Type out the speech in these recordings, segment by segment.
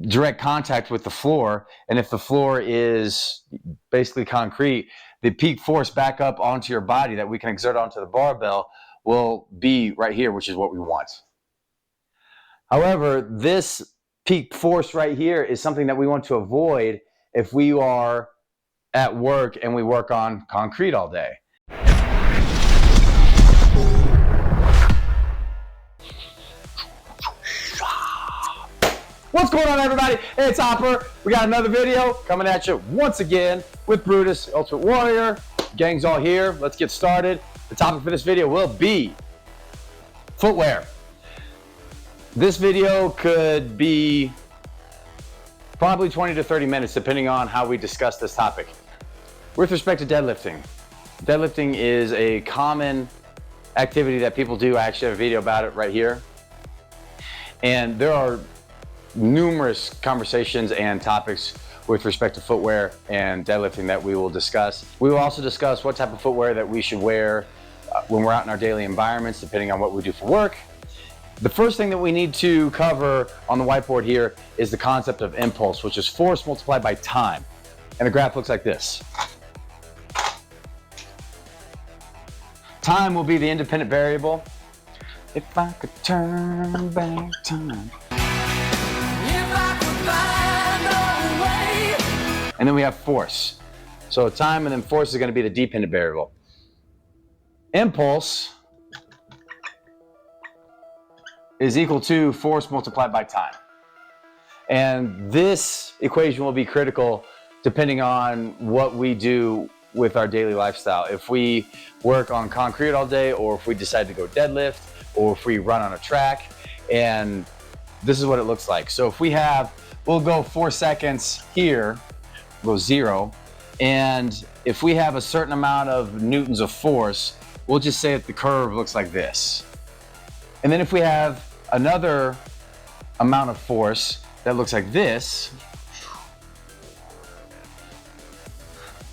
direct contact with the floor. And if the floor is basically concrete, the peak force back up onto your body that we can exert onto the barbell will be right here, which is what we want. However, this peak force right here is something that we want to avoid if we are at work and we work on concrete all day. What's going on, everybody? Hey, it's Hopper. We got another video coming at you once again with Brutus, Ultimate Warrior. Gang's all here. Let's get started. The topic for this video will be footwear. This video could be probably 20 to 30 minutes, depending on how we discuss this topic. With respect to deadlifting, deadlifting is a common activity that people do. I actually have a video about it right here. And there are numerous conversations and topics with respect to footwear and deadlifting that we will discuss. We will also discuss what type of footwear that we should wear when we're out in our daily environments, depending on what we do for work. The first thing that we need to cover on the whiteboard here is the concept of impulse, which is force multiplied by time. And the graph looks like this. Time will be the independent variable. If I could turn back time. And then we have force. So time and then force is going to be the dependent variable. Impulse is equal to force multiplied by time. And this equation will be critical depending on what we do with our daily lifestyle. If we work on concrete all day, or if we decide to go deadlift, or if we run on a track, and this is what it looks like. So if we have, we'll go 4 seconds here, go 0, and if we have a certain amount of newtons of force, we'll just say that the curve looks like this. And then if we have another amount of force that looks like this,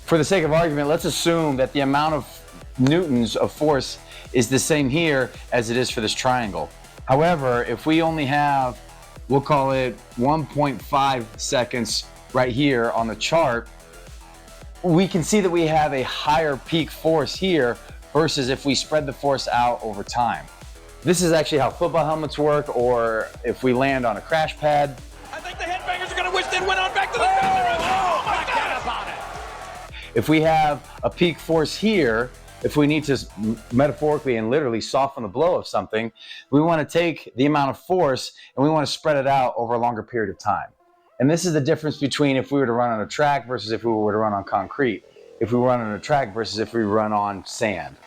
for the sake of argument, let's assume that the amount of newtons of force is the same here as it is for this triangle. However, if we only have, we'll call it 1.5 seconds right here on the chart, we can see that we have a higher peak force here versus if we spread the force out over time. This is actually how football helmets work, or if we land on a crash pad. I think the headbangers are going to wish they'd went on back to the oh my God, upon it. If we have a peak force here, if we need to metaphorically and literally soften the blow of something, we want to take the amount of force and we want to spread it out over a longer period of time. And this is the difference between if we were to run on a track versus if we were to run on concrete. If we run on a track versus if we run on sand.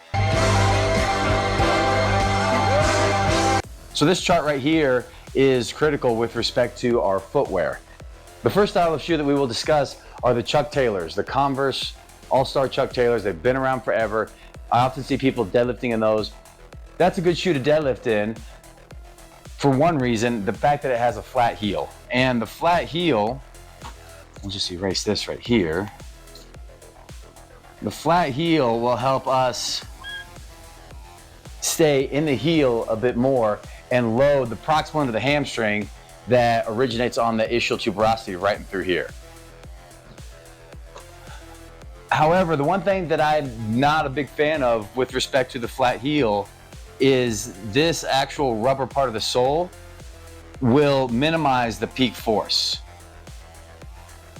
So this chart right here is critical with respect to our footwear. The first style of shoe that we will discuss are the Chuck Taylors, the Converse All-Star Chuck Taylors. They've been around forever. I often see people deadlifting in those. That's a good shoe to deadlift in for one reason, the fact that it has a flat heel. And the flat heel, I'll just erase this right here. The flat heel will help us stay in the heel a bit more and load the proximal end of the hamstring that originates on the ischial tuberosity right through here. However, the one thing that I'm not a big fan of with respect to the flat heel is this actual rubber part of the sole will minimize the peak force.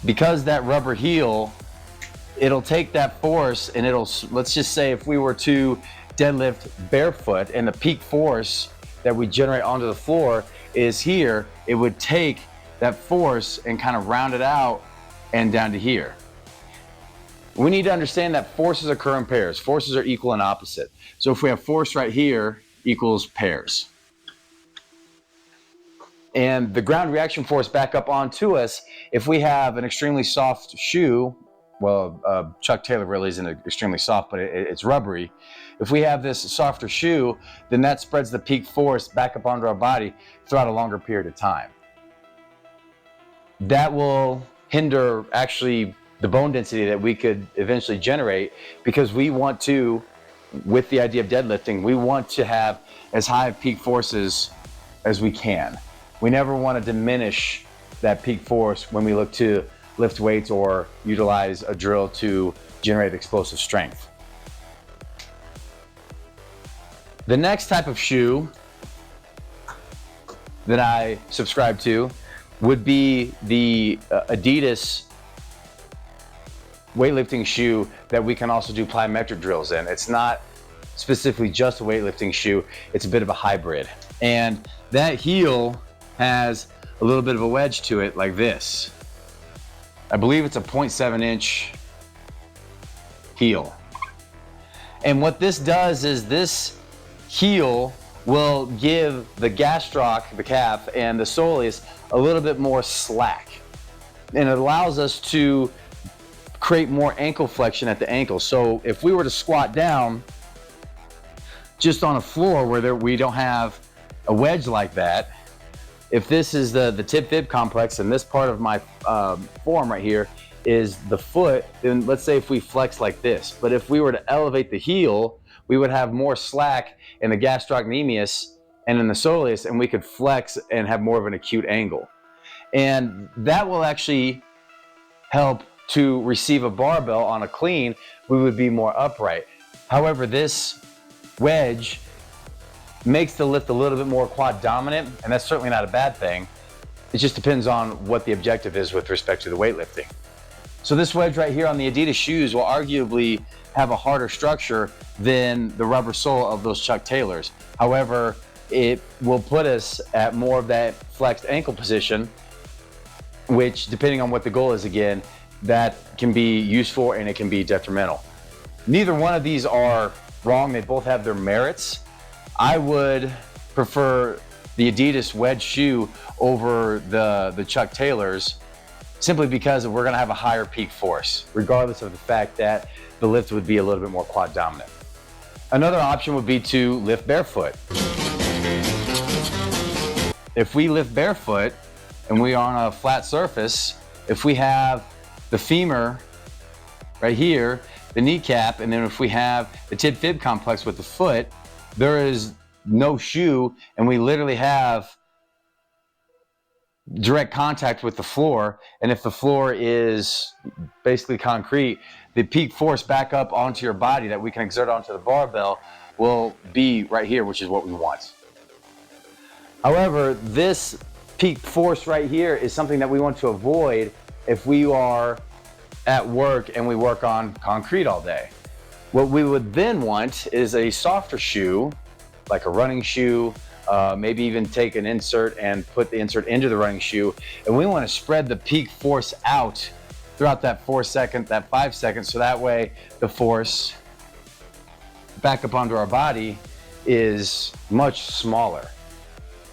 Because that rubber heel, it'll take that force and it'll, let's just say if we were to deadlift barefoot and the peak force that we generate onto the floor is here, it would take that force and kind of round it out and down to here. We need to understand that forces occur in pairs. Forces are equal and opposite. So if we have force right here equals pairs. And the ground reaction force back up onto us, if we have an extremely soft shoe, well, Chuck Taylor really isn't extremely soft, but it's rubbery. If we have this softer shoe, then that spreads the peak force back up onto our body throughout a longer period of time. That will hinder actually the bone density that we could eventually generate, because we want to, with the idea of deadlifting, we want to have as high of peak forces as we can. We never want to diminish that peak force when we look to lift weights or utilize a drill to generate explosive strength. The next type of shoe that I subscribe to would be the Adidas weightlifting shoe that we can also do plyometric drills in. It's not specifically just a weightlifting shoe, it's a bit of a hybrid. And that heel has a little bit of a wedge to it like this. I believe it's a 0.7 inch heel. And what this does is this heel will give the gastroc, the calf, and the soleus a little bit more slack. And it allows us to create more ankle flexion at the ankle. So if we were to squat down just on a floor where we don't have a wedge like that, if this is the tib fib complex and this part of my forearm right here is the foot, then let's say if we flex like this, but if we were to elevate the heel, we would have more slack in the gastrocnemius and in the soleus, and we could flex and have more of an acute angle. And that will actually help to receive a barbell on a clean. We would be more upright. However, this wedge makes the lift a little bit more quad dominant, and that's certainly not a bad thing. It just depends on what the objective is with respect to the weightlifting. So this wedge right here on the Adidas shoes will arguably have a harder structure than the rubber sole of those Chuck Taylors. However, it will put us at more of that flexed ankle position, which, depending on what the goal is, again, that can be useful and it can be detrimental. Neither one of these are wrong. They both have their merits. I would prefer the Adidas wedge shoe over the Chuck Taylors, simply because we're gonna have a higher peak force, regardless of the fact that the lift would be a little bit more quad dominant. Another option would be to lift barefoot. If we lift barefoot and we are on a flat surface, if we have the femur right here, the kneecap, and then if we have the tib fib complex with the foot, there is no shoe, and we literally have direct contact with the floor. And if the floor is basically concrete, the peak force back up onto your body that we can exert onto the barbell will be right here, which is what we want. However, this peak force right here is something that we want to avoid if we are at work and we work on concrete all day. What we would then want is a softer shoe, like a running shoe, maybe even take an insert and put the insert into the running shoe. And we want to spread the peak force out throughout that 4 second, that 5 seconds, so that way the force back up onto our body is much smaller.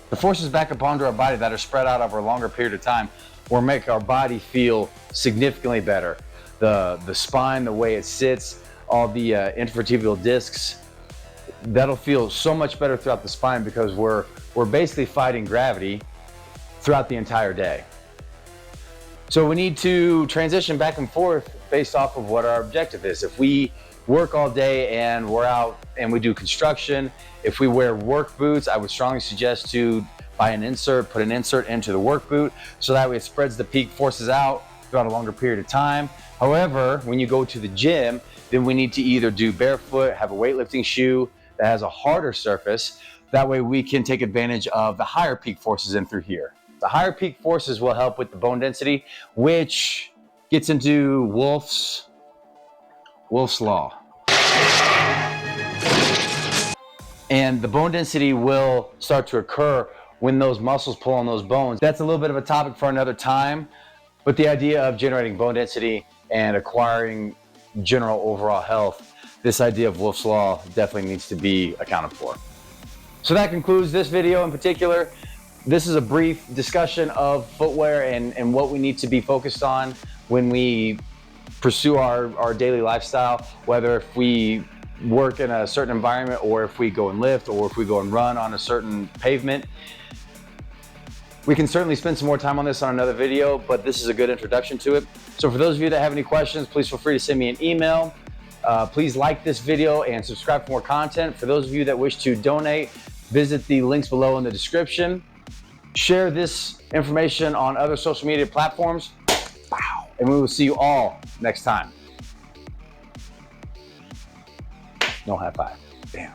The forces back up onto our body that are spread out over a longer period of time will make our body feel significantly better. The spine, the way it sits, all the intervertebral discs, that'll feel so much better throughout the spine, because we're basically fighting gravity throughout the entire day. So we need to transition back and forth based off of what our objective is. If we work all day and we're out and we do construction, if we wear work boots, I would strongly suggest to buy an insert, put an insert into the work boot, so that way it spreads the peak forces out throughout a longer period of time. However, when you go to the gym, then we need to either do barefoot, have a weightlifting shoe that has a harder surface. That way we can take advantage of the higher peak forces in through here. The higher peak forces will help with the bone density, which gets into Wolf's Law. And the bone density will start to occur when those muscles pull on those bones. That's a little bit of a topic for another time, but the idea of generating bone density and acquiring general overall health, this idea of Wolf's Law definitely needs to be accounted for. So that concludes this video in particular. This is a brief discussion of footwear and what we need to be focused on when we pursue our daily lifestyle, whether if we work in a certain environment or if we go and lift or if we go and run on a certain pavement. We can certainly spend some more time on this on another video, but this is a good introduction to it. So for those of you that have any questions, please feel free to send me an email. Please like this video and subscribe for more content. For those of you that wish to donate, visit the links below in the description. Share this information on other social media platforms. Wow. And we will see you all next time. No high five. Damn.